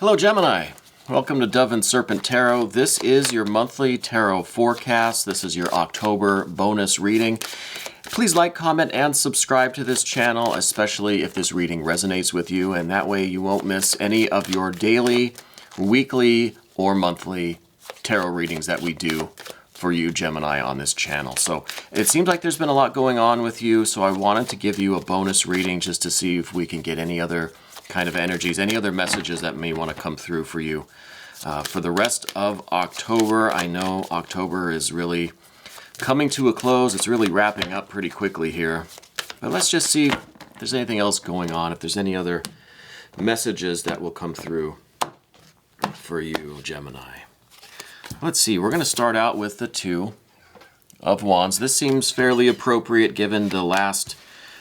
Hello Gemini, welcome to Dove and Serpent Tarot. This is your monthly tarot forecast. This is your October bonus reading. Please like, comment, and subscribe to this channel, especially if this reading resonates with you, and that way you won't miss any of your daily, weekly, or monthly tarot readings that we do for you Gemini on this channel. So it seems like there's been a lot going on with you, so I wanted to give you a bonus reading just to see if we can get any other kind of energies, any other messages that may want to come through for you. For the rest of October, I know October is really coming to a close. It's really wrapping up pretty quickly here. But let's just see if there's anything else going on, if there's any other messages that will come through for you, Gemini. Let's see, we're going to start out with the Two of Wands. This seems fairly appropriate given the last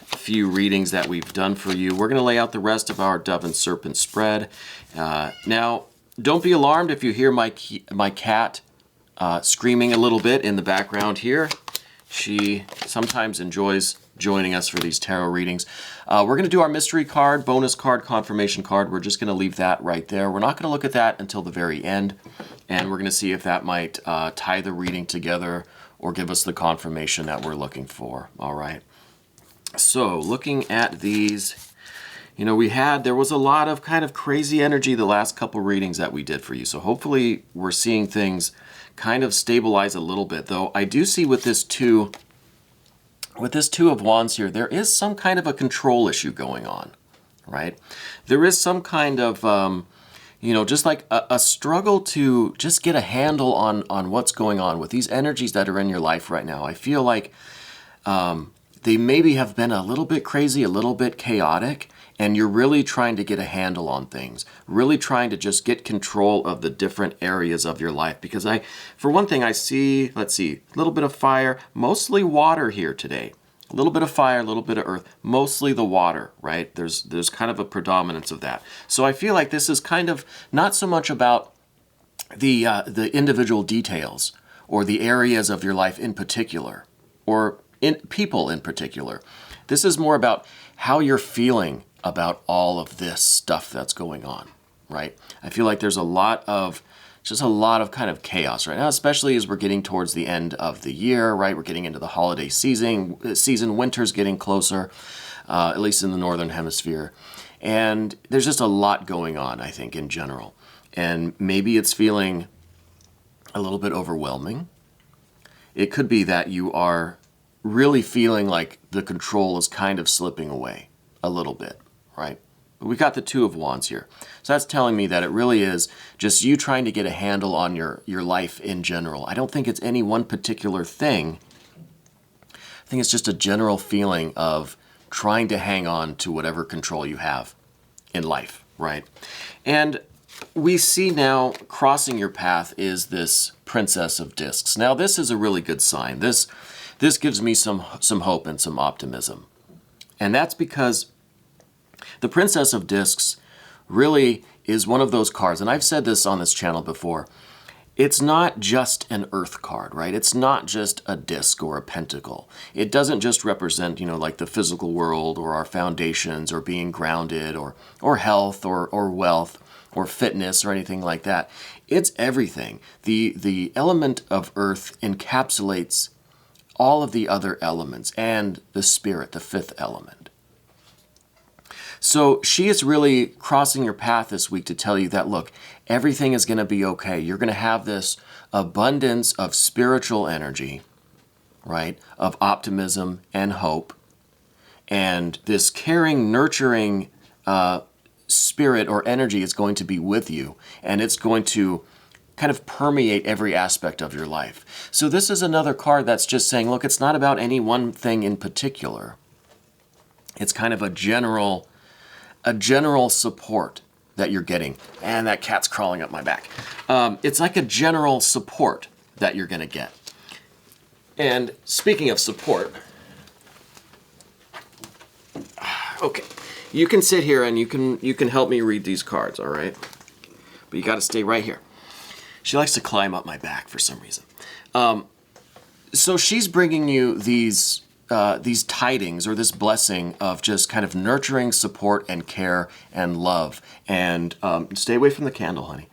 few readings that we've done for you. We're going to lay out the rest of our Dove and Serpent spread. Now, don't be alarmed if you hear my cat screaming a little bit in the background here. She sometimes enjoys joining us for these tarot readings. We're going to do our mystery card, bonus card, confirmation card. We're just going to leave that right there. We're not going to look at that until the very end, and we're going to see if that might tie the reading together or give us the confirmation that we're looking for. All right. So looking at these, you know, there was a lot of kind of crazy energy the last couple readings that we did for you. So hopefully we're seeing things kind of stabilize a little bit, though I do see with this Two of Wands here, there is some kind of a control issue going on, right? There is some kind of, just like a struggle to just get a handle on what's going on with these energies that are in your life right now. I feel like they maybe have been a little bit crazy, a little bit chaotic, and you're really trying to get a handle on things, really trying to just get control of the different areas of your life. Because for one thing, I see, let's see, a little bit of fire, mostly water here today. A little bit of fire, a little bit of earth, mostly the water, right? There's kind of a predominance of that. So I feel like this is kind of not so much about the individual details or the areas of your life in particular, or people in particular. This is more about how you're feeling about all of this stuff that's going on, right? I feel like there's a lot of kind of chaos right now, especially as we're getting towards the end of the year, right? We're getting into the holiday season. Winter's getting closer, at least in the Northern Hemisphere. And there's just a lot going on, I think, in general. And maybe it's feeling a little bit overwhelming. It could be that you are really feeling like the control is kind of slipping away a little bit, right? But we got the Two of Wands here. So that's telling me that it really is just you trying to get a handle on your life in general. I don't think it's any one particular thing. I think it's just a general feeling of trying to hang on to whatever control you have in life, right? And we see now crossing your path is this Princess of Discs. Now this is a really good sign. This gives me some hope and some optimism. And that's because the Princess of Discs really is one of those cards, and I've said this on this channel before, it's not just an earth card, right? It's not just a disc or a pentacle. It doesn't just represent, like the physical world or our foundations or being grounded or health or wealth or fitness or anything like that. It's everything. The element of earth encapsulates all of the other elements and the spirit, the fifth element. So she is really crossing your path this week to tell you that, look, everything is going to be okay. You're going to have this abundance of spiritual energy, right? Of optimism and hope. And this caring, nurturing spirit or energy is going to be with you. And it's going to kind of permeate every aspect of your life. So this is another card that's just saying, look, it's not about any one thing in particular. It's kind of a general support that you're getting. And that cat's crawling up my back. It's like a general support that you're going to get. And speaking of support, okay, you can sit here and you can help me read these cards, all right? But you got to stay right here. She likes to climb up my back for some reason. So she's bringing you these these tidings or this blessing of just kind of nurturing, support, and care and love. And stay away from the candle, honey.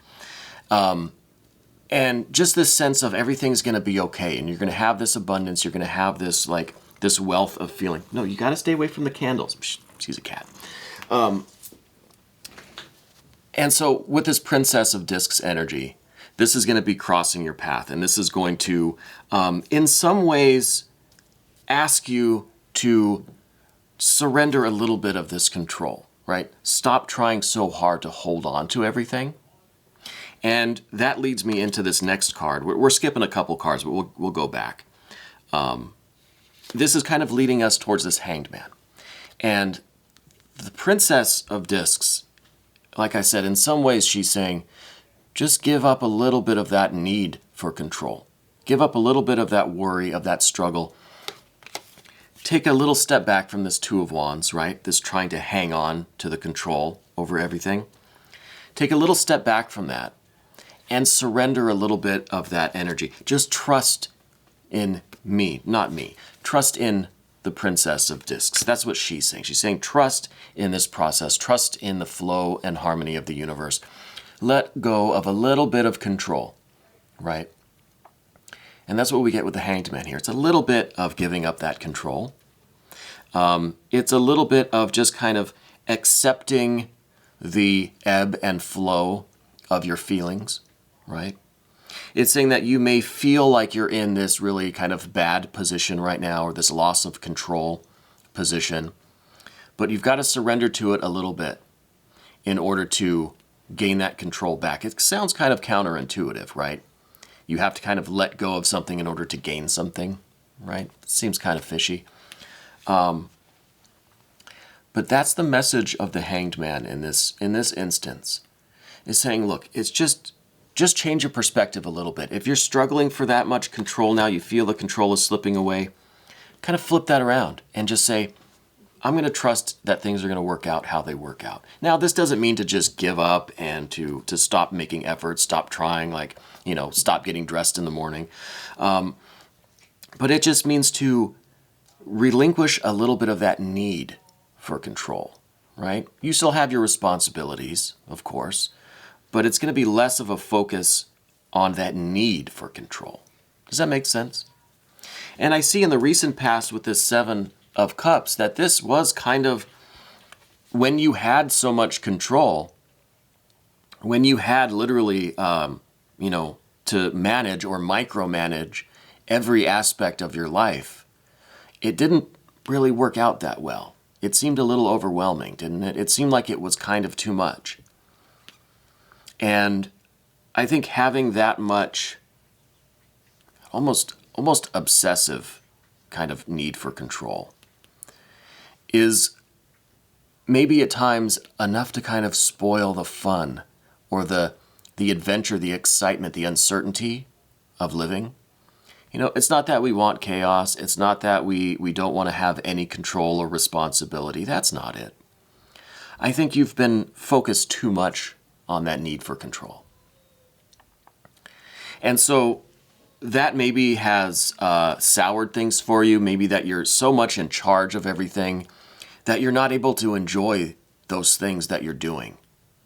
And just this sense of everything's going to be okay, and you're going to have this abundance. You're going to have this this wealth of feeling. No, you got to stay away from the candles. She's a cat. And so with this Princess of Discs energy, this is going to be crossing your path, and this is going to, in some ways, ask you to surrender a little bit of this control, right? Stop trying so hard to hold on to everything. And that leads me into this next card. We're skipping a couple cards, but we'll go back. This is kind of leading us towards this Hanged Man. And the Princess of Discs, like I said, in some ways she's saying, just give up a little bit of that need for control. Give up a little bit of that worry, of that struggle. Take a little step back from this Two of Wands, right? This trying to hang on to the control over everything. Take a little step back from that and surrender a little bit of that energy. Just trust in me, not me. Trust in the Princess of Discs. That's what she's saying. She's saying trust in this process. Trust in the flow and harmony of the universe. Let go of a little bit of control, right? And that's what we get with the Hanged Man here. It's a little bit of giving up that control. It's a little bit of just kind of accepting the ebb and flow of your feelings, right? It's saying that you may feel like you're in this really kind of bad position right now, or this loss of control position, but you've got to surrender to it a little bit in order to gain that control back. It sounds kind of counterintuitive, right? You have to kind of let go of something in order to gain something, right? It seems kind of fishy. But that's the message of the Hanged Man in this instance, is saying, look, it's just change your perspective a little bit. If you're struggling for that much control now, you feel the control is slipping away, kind of flip that around and just say, I'm going to trust that things are going to work out how they work out. Now, this doesn't mean to just give up and to stop making efforts, stop trying, stop getting dressed in the morning. But it just means to relinquish a little bit of that need for control, right? You still have your responsibilities, of course, but it's going to be less of a focus on that need for control. Does that make sense? And I see in the recent past with this Seven of Cups that this was kind of when you had so much control, when you had literally, to manage or micromanage every aspect of your life, it didn't really work out that well. It seemed a little overwhelming, didn't it? It seemed like it was kind of too much. And I think having that much almost obsessive kind of need for control is maybe at times enough to kind of spoil the fun or the adventure, the excitement, the uncertainty of living. It's not that we want chaos. It's not that we don't want to have any control or responsibility. That's not it. I think you've been focused too much on that need for control. And so that maybe has soured things for you. Maybe that you're so much in charge of everything that you're not able to enjoy those things that you're doing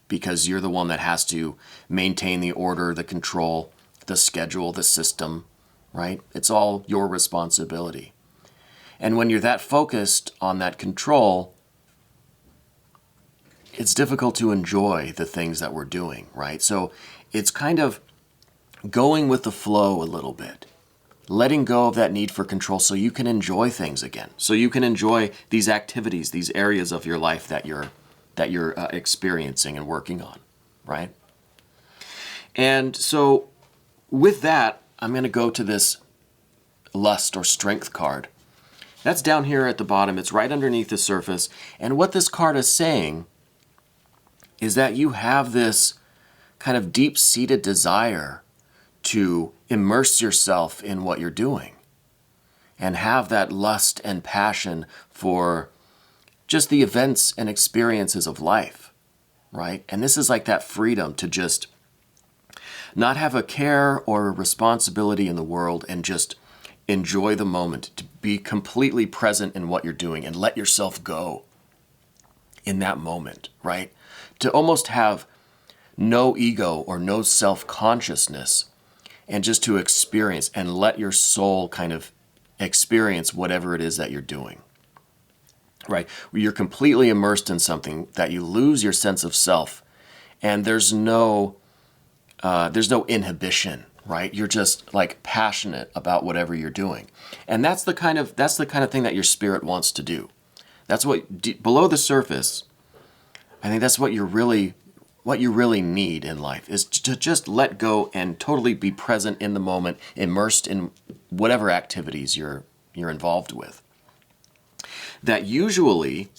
because you're the one that has to maintain the order, the control, the schedule, the system, right? It's all your responsibility. And when you're that focused on that control, it's difficult to enjoy the things that we're doing, right? So it's kind of going with the flow a little bit, letting go of that need for control so you can enjoy things again, so you can enjoy these activities, these areas of your life that you're experiencing and working on, right? And so with that, I'm going to go to this Lust or Strength card. That's down here at the bottom. It's right underneath the surface. And what this card is saying is that you have this kind of deep-seated desire to immerse yourself in what you're doing and have that lust and passion for just the events and experiences of life, right? And this is like that freedom to just not have a care or a responsibility in the world and just enjoy the moment, to be completely present in what you're doing and let yourself go in that moment, right? To almost have no ego or no self-consciousness, and just to experience and let your soul kind of experience whatever it is that you're doing, right? Where you're completely immersed in something that you lose your sense of self, and there's no inhibition, right? You're just like passionate about whatever you're doing, and that's the kind of thing that your spirit wants to do. That's what below the surface. I think that's what you really need in life, is to just let go and totally be present in the moment, immersed in whatever activities you're involved with. That usually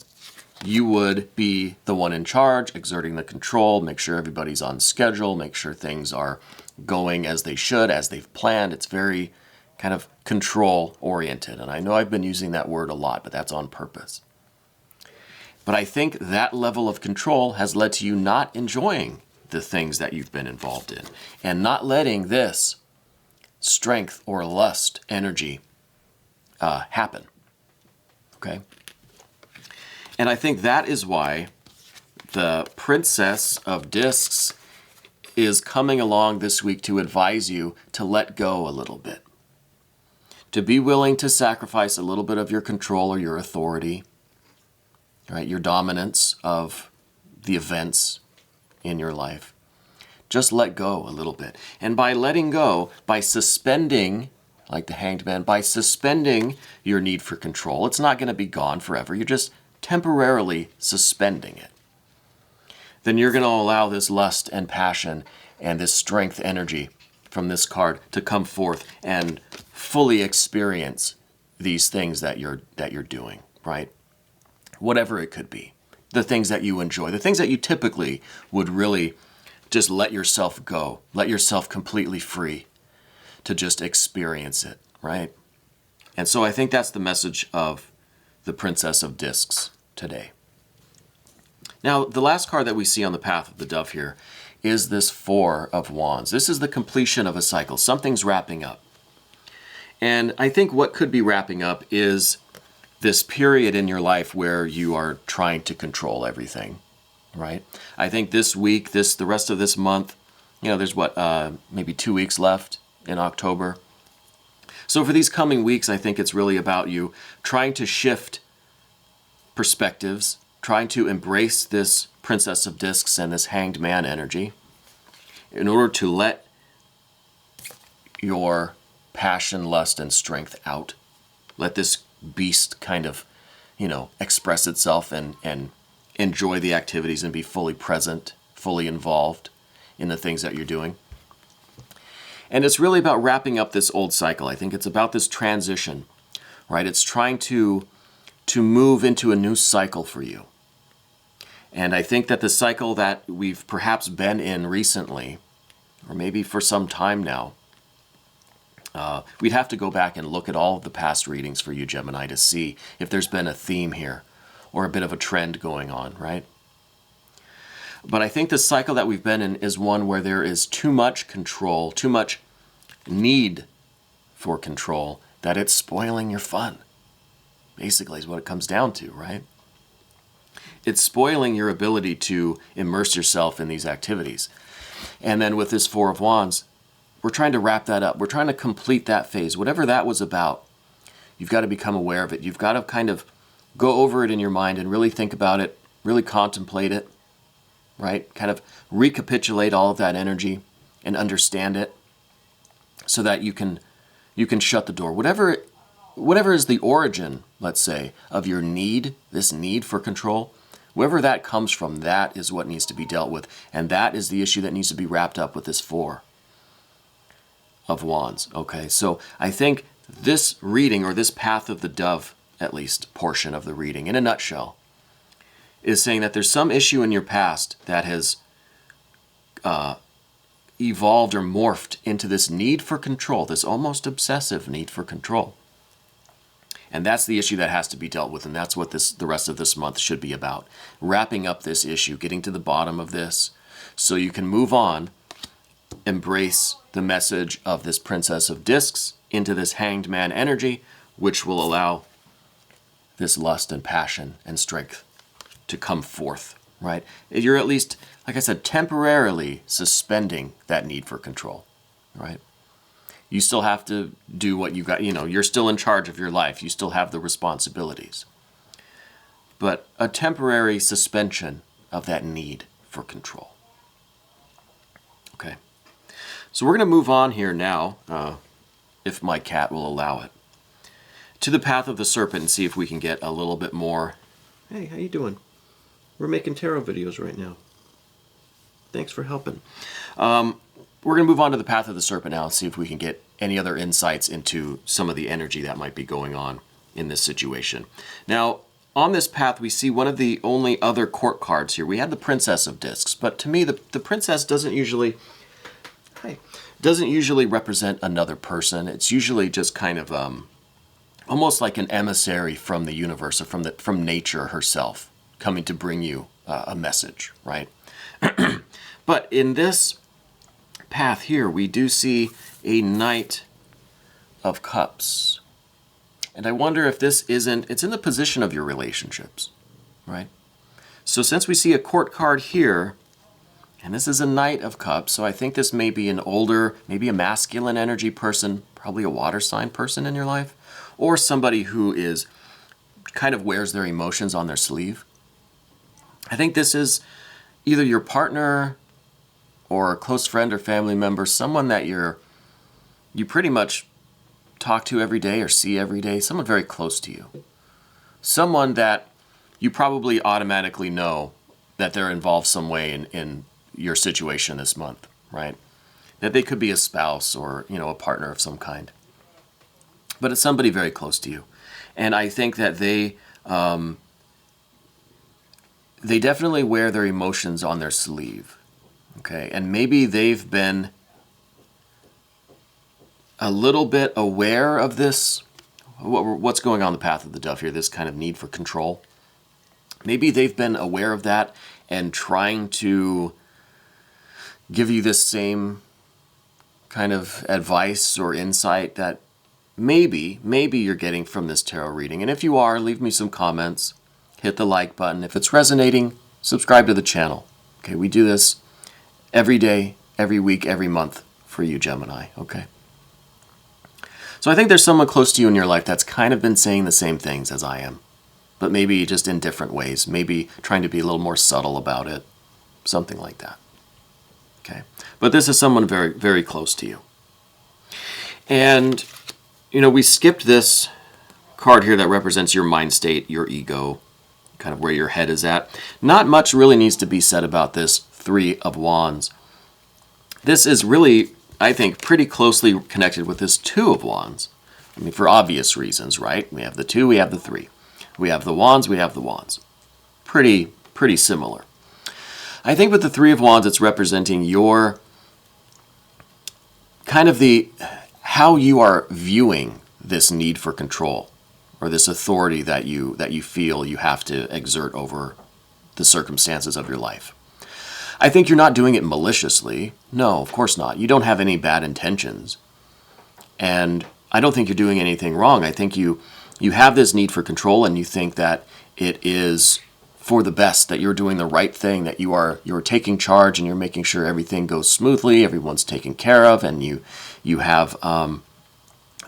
you would be the one in charge, exerting the control, make sure everybody's on schedule, make sure things are going as they should, as they've planned. It's very kind of control oriented. And I know I've been using that word a lot, but that's on purpose. But I think that level of control has led to you not enjoying the things that you've been involved in and not letting this strength or lust energy happen. Okay? And I think that is why the Princess of Discs is coming along this week to advise you to let go a little bit. To be willing to sacrifice a little bit of your control or your authority, right, your dominance of the events in your life. Just let go a little bit. And by letting go, by suspending, like the Hanged Man, by suspending your need for control, it's not going to be gone forever. You're just temporarily suspending it. Then you're going to allow this lust and passion and this strength energy from this card to come forth and fully experience these things that you're doing, right? Whatever it could be, the things that you enjoy, the things that you typically would really just let yourself go, let yourself completely free to just experience it, right? And so I think that's the message of the Princess of Discs today. Now, the last card that we see on the path of the dove here is this Four of Wands. This is the completion of a cycle. Something's wrapping up. And I think what could be wrapping up is this period in your life where you are trying to control everything, right? I think this week, the rest of this month, there's maybe 2 weeks left in October. So for these coming weeks, I think it's really about you trying to shift perspectives, trying to embrace this Princess of Discs and this Hanged Man energy in order to let your passion, lust, and strength out. Let this beast kind of, express itself and enjoy the activities and be fully present, fully involved in the things that you're doing. And it's really about wrapping up this old cycle. I think it's about this transition, right? It's trying to move into a new cycle for you. And I think that the cycle that we've perhaps been in recently, or maybe for some time now, we'd have to go back and look at all of the past readings for you, Gemini, to see if there's been a theme here or a bit of a trend going on, right? But I think the cycle that we've been in is one where there is too much control, too much need for control, that it's spoiling your fun. Basically is what it comes down to, right? It's spoiling your ability to immerse yourself in these activities. And then with this Four of Wands, we're trying to wrap that up. We're trying to complete that phase. Whatever that was about, you've got to become aware of it. You've got to kind of go over it in your mind and really think about it, really contemplate it, right? Kind of recapitulate all of that energy and understand it so that you can shut the door. Whatever is the origin, let's say, of your need, this need for control, wherever that comes from, that is what needs to be dealt with. And that is the issue that needs to be wrapped up with this Four of Wands. Okay, so I think this reading, or this Path of the Dove, at least portion of the reading, in a nutshell, is saying that there's some issue in your past that has evolved or morphed into this need for control, this almost obsessive need for control. And that's the issue that has to be dealt with, and that's what the rest of this month should be about. Wrapping up this issue, getting to the bottom of this, so you can move on, embrace the message of this Princess of Discs into this Hanged Man energy, which will allow this lust and passion and strength to come forth, right? You're at least, like I said, temporarily suspending that need for control, right? You still have to do what you got, you're still in charge of your life. You still have the responsibilities. But a temporary suspension of that need for control. Okay. So we're going to move on here now, if my cat will allow it, to the path of the serpent and see if we can get a little bit more. Hey, how you doing? We're making tarot videos right now. Thanks for helping. We're going to move on to the path of the serpent now and see if we can get any other insights into some of the energy that might be going on in this situation. Now, on this path, we see one of the only other court cards here. We had the Princess of Discs, but to me, the princess doesn't usually represent another person. It's usually just kind of almost like an emissary from the universe or from nature herself, coming to bring you a message, right? But in this path here, we do see a Knight of Cups. And I wonder if this isn't, it's in the position of your relationships, right? So since we see a court card here, and this is a Knight of Cups, so I think this may be an older, maybe a masculine energy person, probably a water sign person in your life, or somebody who is kind of wears their emotions on their sleeve. I think this is either your partner or a close friend or family member, someone that you pretty much talk to every day or see every day, someone very close to you. Someone that you probably automatically know that they're involved some way in your situation this month, right? That they could be a spouse or, a partner of some kind. But it's somebody very close to you. And I think that they definitely wear their emotions on their sleeve, okay? And maybe they've been a little bit aware of this, what's going on the path of the dove here, this kind of need for control. Maybe they've been aware of that and trying to give you this same kind of advice or insight that maybe you're getting from this tarot reading. And if you are, leave me some comments, hit the like button. If it's resonating, subscribe to the channel. Okay, we do this every day, every week, every month for you, Gemini, okay? So I think there's someone close to you in your life that's kind of been saying the same things as I am, but maybe just in different ways, maybe trying to be a little more subtle about it, something like that. Okay, but this is someone very, very close to you. And, we skipped this card here that represents your mind state, your ego, kind of where your head is at. Not much really needs to be said about this Three of Wands. This is really, I think, pretty closely connected with this Two of Wands. I mean, for obvious reasons, right? We have the two, we have the three. We have the wands, we have the wands. Pretty similar. I think with the Three of Wands, it's representing your kind of how you are viewing this need for control or this authority that you feel you have to exert over the circumstances of your life. I think you're not doing it maliciously. No, of course not. You don't have any bad intentions. And I don't think you're doing anything wrong. I think you have this need for control and you think that it is for the best, that you're doing the right thing, that you're taking charge and you're making sure everything goes smoothly, everyone's taken care of, and you have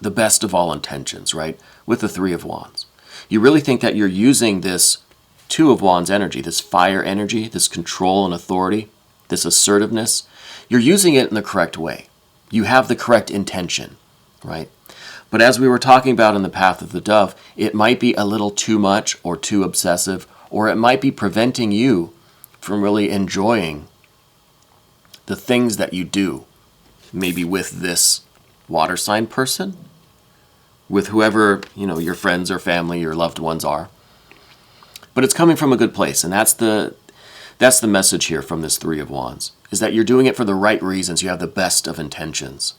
the best of all intentions, right? With the Three of Wands. You really think that you're using this Two of Wands energy, this fire energy, this control and authority, this assertiveness, you're using it in the correct way. You have the correct intention, right? But as we were talking about in the path of the dove, it might be a little too much or too obsessive, or it might be preventing you from really enjoying the things that you do, maybe with this water sign person, with whoever, your friends or family, your loved ones are. But it's coming from a good place, and that's the message here from this Three of Wands, is that you're doing it for the right reasons. You have the best of intentions,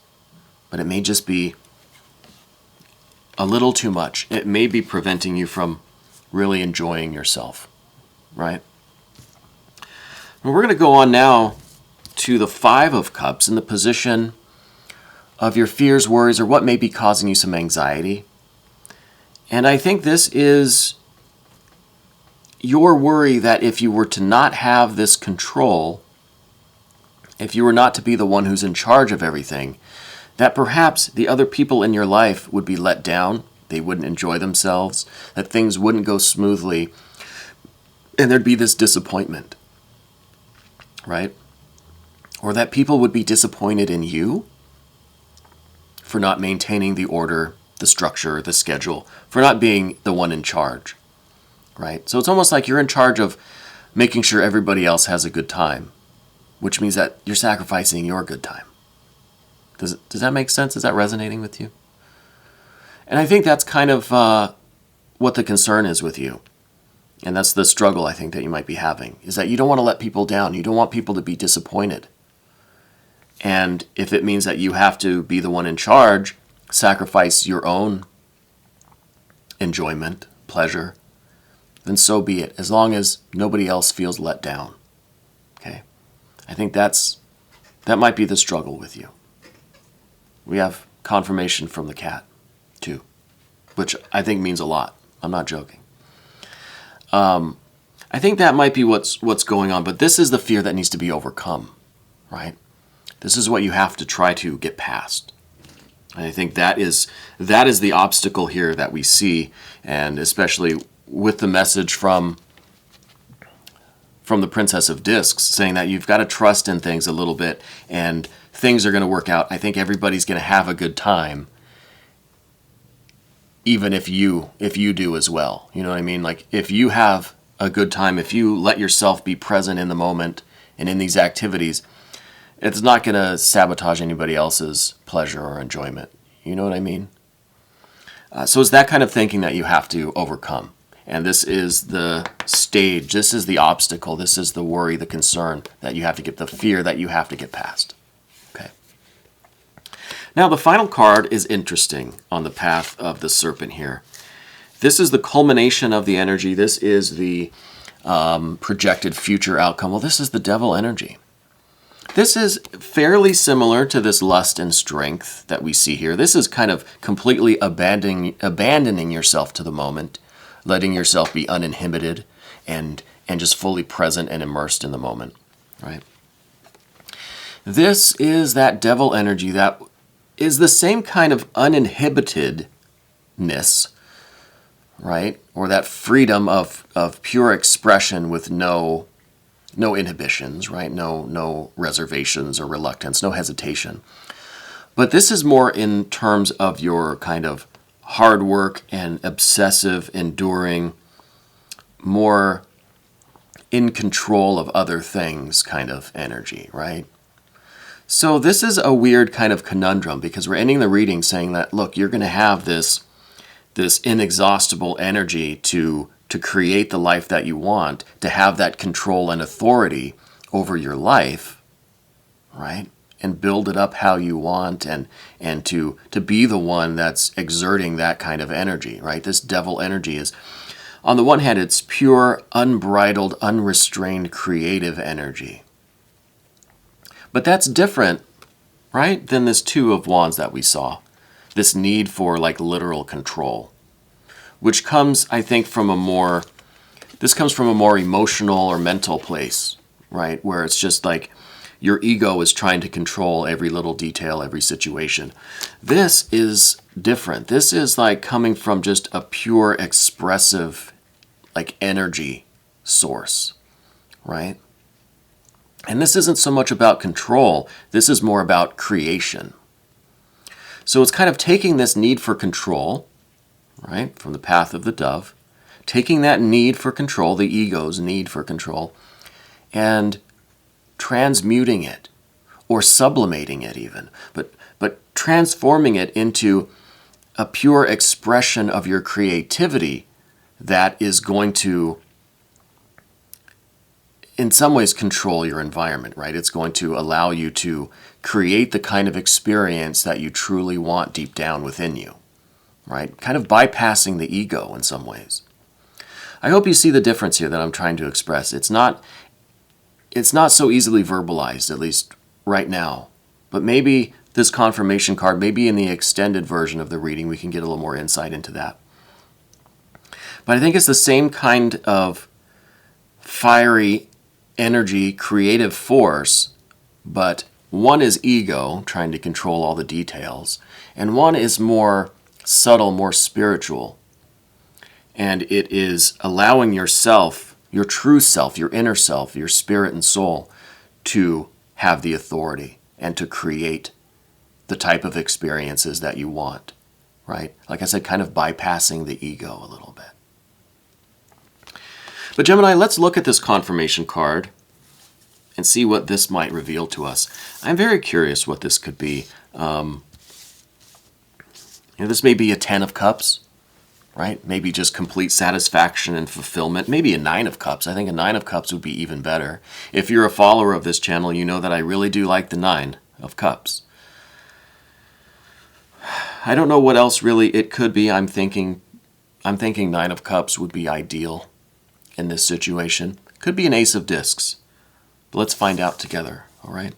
but it may just be a little too much. It may be preventing you from really enjoying yourself, right? And we're going to go on now to the Five of Cups in the position of your fears, worries, or what may be causing you some anxiety. And I think this is your worry that if you were to not have this control, if you were not to be the one who's in charge of everything, that perhaps the other people in your life would be let down, they wouldn't enjoy themselves, that things wouldn't go smoothly, and there'd be this disappointment, right? Or that people would be disappointed in you for not maintaining the order, the structure, the schedule, for not being the one in charge, right? So it's almost like you're in charge of making sure everybody else has a good time, which means that you're sacrificing your good time. Does that make sense? Is that resonating with you? And I think that's kind of what the concern is with you. And that's the struggle I think that you might be having, is that you don't want to let people down. You don't want people to be disappointed. And if it means that you have to be the one in charge, sacrifice your own enjoyment, pleasure, then so be it, as long as nobody else feels let down. Okay? I think that might be the struggle with you. We have confirmation from the cat, too, which I think means a lot. I'm not joking. I think that might be what's going on, but this is the fear that needs to be overcome, right? This is what you have to try to get past. And I think that is the obstacle here that we see, and especially with the message from the Princess of Discs saying that you've got to trust in things a little bit and things are going to work out. I think everybody's going to have a good time, even if you do as well. You know what I mean? Like, if you have a good time, if you let yourself be present in the moment and in these activities, it's not going to sabotage anybody else's pleasure or enjoyment. You know what I mean? So it's that kind of thinking that you have to overcome. And this is the stage, this is the obstacle, this is the worry, the concern that you have to get, the fear that you have to get past. Okay. Now the final card is interesting on the path of the Serpent here. This is the culmination of the energy. This is the projected future outcome. Well, this is the Devil energy. This is fairly similar to this lust and strength that we see here. This is kind of completely abandoning yourself to the moment, letting yourself be uninhibited and just fully present and immersed in the moment, right? This is that Devil energy that is the same kind of uninhibitedness, right? Or that freedom of pure expression with no inhibitions, right? No reservations or reluctance, no hesitation. But this is more in terms of your kind of hard work and obsessive, enduring, more in control of other things kind of energy, right? So this is a weird kind of conundrum because we're ending the reading saying that, look, you're going to have this inexhaustible energy to create the life that you want, to have that control and authority over your life, right? And build it up how you want and to be the one that's exerting that kind of energy, right? This Devil energy is, on the one hand, it's pure, unbridled, unrestrained, creative energy. But that's different, right, than this Two of Wands that we saw. This need for, like, literal control, which comes, I think, from a more emotional or mental place, right? Where it's just like your ego is trying to control every little detail, every situation. This is different. This is like coming from just a pure expressive, like, energy source, right? And this isn't so much about control. This is more about creation. So it's kind of taking this need for control, right, from the path of the dove, taking that need for control, the ego's need for control, and transmuting it, or sublimating it even, but transforming it into a pure expression of your creativity that is going to, in some ways, control your environment, right? It's going to allow you to create the kind of experience that you truly want deep down within you, right? Kind of bypassing the ego in some ways. I hope you see the difference here that I'm trying to express. It's not so easily verbalized, at least right now. But maybe this confirmation card, maybe in the extended version of the reading, we can get a little more insight into that. But I think it's the same kind of fiery energy, creative force, but one is ego, trying to control all the details, and one is more subtle, more spiritual. And it is allowing yourself, your true self, your inner self, your spirit and soul, to have the authority and to create the type of experiences that you want, right? Like I said, kind of bypassing the ego a little bit. But Gemini, let's look at this confirmation card and see what this might reveal to us. I'm very curious what this could be. This may be a 10 of Cups, right? Maybe just complete satisfaction and fulfillment. Maybe a 9 of Cups. I think a 9 of Cups would be even better. If you're a follower of this channel, you know that I really do like the 9 of Cups. I don't know what else really it could be. I'm thinking 9 of Cups would be ideal in this situation. Could be an Ace of Discs. But let's find out together, all right?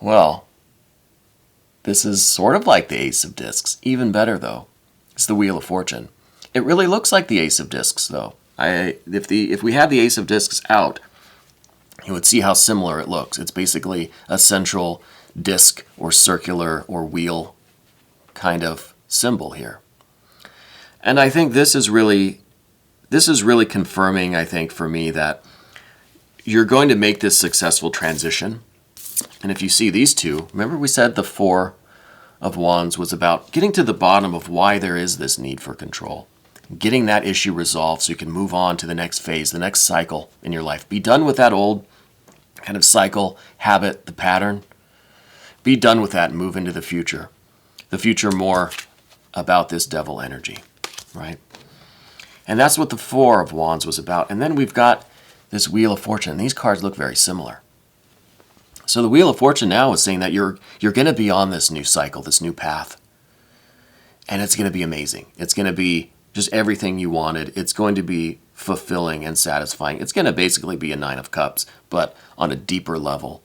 Well, this is sort of like the Ace of Discs. Even better, though. It's the Wheel of Fortune. It really looks like the Ace of Discs, though. If we had the Ace of Discs out, you would see how similar it looks. It's basically a central disc or circular or wheel kind of symbol here. And I think this is really confirming, I think, for me, that you're going to make this successful transition. And if you see these two, remember we said the 4 of Wands was about getting to the bottom of why there is this need for control. Getting that issue resolved so you can move on to the next phase, the next cycle in your life. Be done with that old kind of cycle, habit, the pattern. Be done with that and move into the future. The future more about this devil energy, right? And that's what the 4 of Wands was about. And then we've got this Wheel of Fortune. These cards look very similar. So the Wheel of Fortune now is saying that you're going to be on this new cycle, this new path. And it's going to be amazing. It's going to be just everything you wanted. It's going to be fulfilling and satisfying. It's going to basically be a 9 of Cups, but on a deeper level,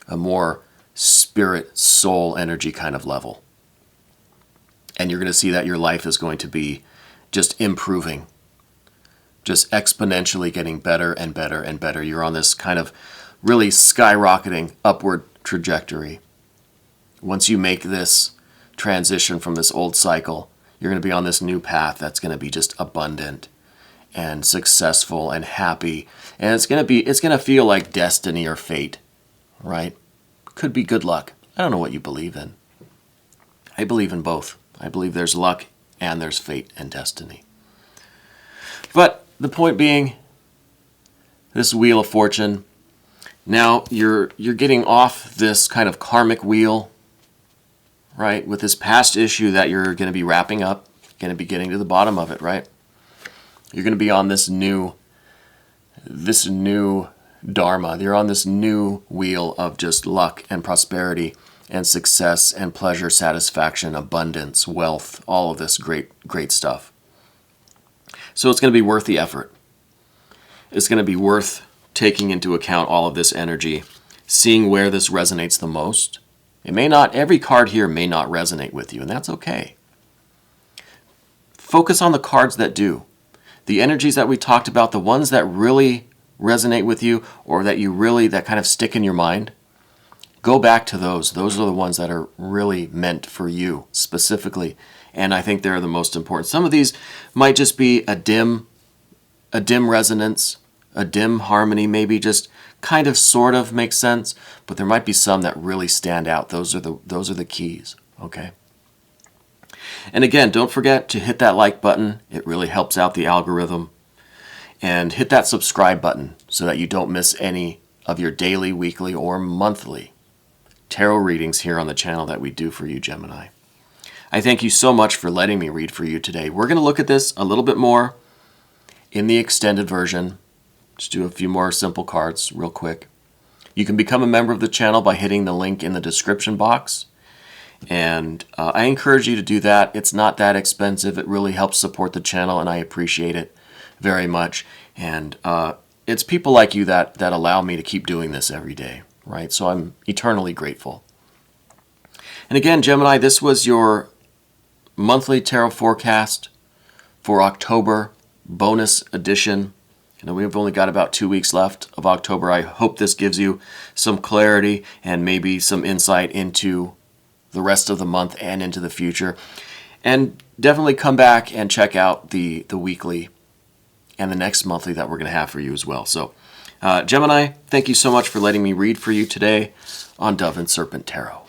a more spirit, soul energy kind of level. And you're going to see that your life is going to be just improving, just exponentially getting better and better and better. You're on this kind of really skyrocketing upward trajectory. Once you make this transition from this old cycle, you're going to be on this new path that's going to be just abundant and successful and happy. And it's going to feel like destiny or fate, right? Could be good luck. I don't know what you believe in. I believe in both. I believe there's luck and there's fate and destiny. But the point being, this Wheel of Fortune, now you're getting off this kind of karmic wheel, right? With this past issue that you're going to be wrapping up, going to be getting to the bottom of it, right? You're going to be on this new dharma. You're on this new wheel of just luck and prosperity and success and pleasure, satisfaction, abundance, wealth, all of this great stuff. So it's going to be worth the effort. It's going to be worth taking into account all of this energy, seeing where this resonates the most. Every card here may not resonate with you, and that's okay. Focus on the cards that do. The energies that we talked about, the ones that really resonate with you or that kind of stick in your mind, go back to those. Those are the ones that are really meant for you specifically, and I think they're the most important. Some of these might just be a dim resonance, a dim harmony, maybe just kind of sort of makes sense, but there might be some that really stand out. Those are the keys, okay? And again, don't forget to hit that like button. It really helps out the algorithm. And hit that subscribe button so that you don't miss any of your daily, weekly, or monthly tarot readings here on the channel that we do for you, Gemini. I thank you so much for letting me read for you today. We're going to look at this a little bit more in the extended version. Just do a few more simple cards real quick. You can become a member of the channel by hitting the link in the description box. And I encourage you to do that. It's not that expensive. It really helps support the channel, and I appreciate it very much. And it's people like you that allow me to keep doing this every day, right? So I'm eternally grateful. And again, Gemini, this was your monthly tarot forecast for October bonus edition. You know, we've only got about 2 weeks left of October. I hope this gives you some clarity and maybe some insight into the rest of the month and into the future. And definitely come back and check out the weekly and the next monthly that we're going to have for you as well. So, Gemini, thank you so much for letting me read for you today on Dove and Serpent Tarot.